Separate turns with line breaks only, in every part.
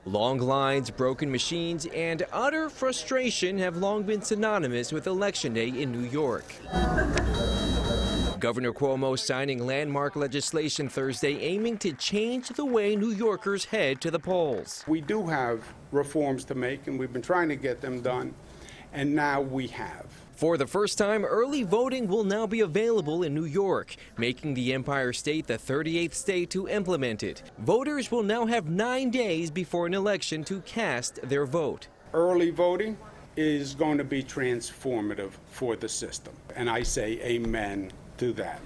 Long lines, broken machines, and utter frustration have long been synonymous with Election Day in New York. Governor Cuomo signing landmark legislation Thursday aiming to change the way New Yorkers head to the polls.
We do have reforms to make, and we've been trying to get them done, and now we have.
For the first time, early voting will now be available in New York, making the Empire State the 38th state to implement it. Voters will now have 9 days before an election to cast their vote.
Early voting is going to be transformative for the system, and I say amen to that.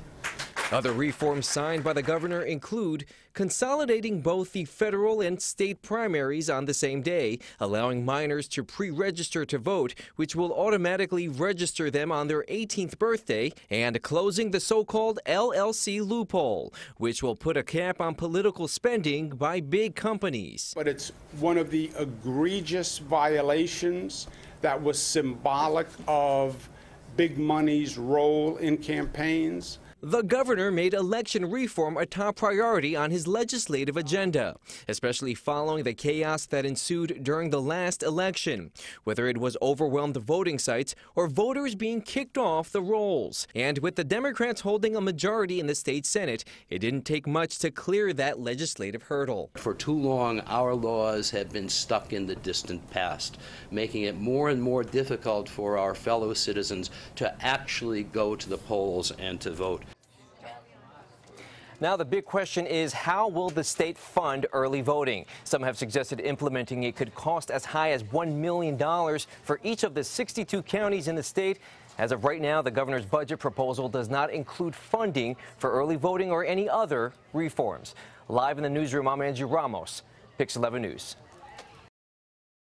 Other reforms signed by the governor include consolidating both the federal and state primaries on the same day, allowing minors to pre-register to vote, which will automatically register them on their 18th birthday, and closing the so-called LLC loophole, which will put a cap on political spending by big companies.
But it's one of the egregious violations that was symbolic of big money's role in campaigns.
The governor made election reform a top priority on his legislative agenda, especially following the chaos that ensued during the last election, whether it was overwhelmed voting sites or voters being kicked off the rolls. And with the Democrats holding a majority in the state Senate, it didn't take much to clear that legislative hurdle.
For too long, our laws have been stuck in the distant past, making it more and more difficult for our fellow citizens to actually go to the polls and to vote.
Now the big question is, how will the state fund early voting? Some have suggested implementing it could cost as high as $1 million for each of the 62 counties in the state. As of right now, the governor's budget proposal does not include funding for early voting or any other reforms. Live in the newsroom, I'm Andrew Ramos, Pix 11 News.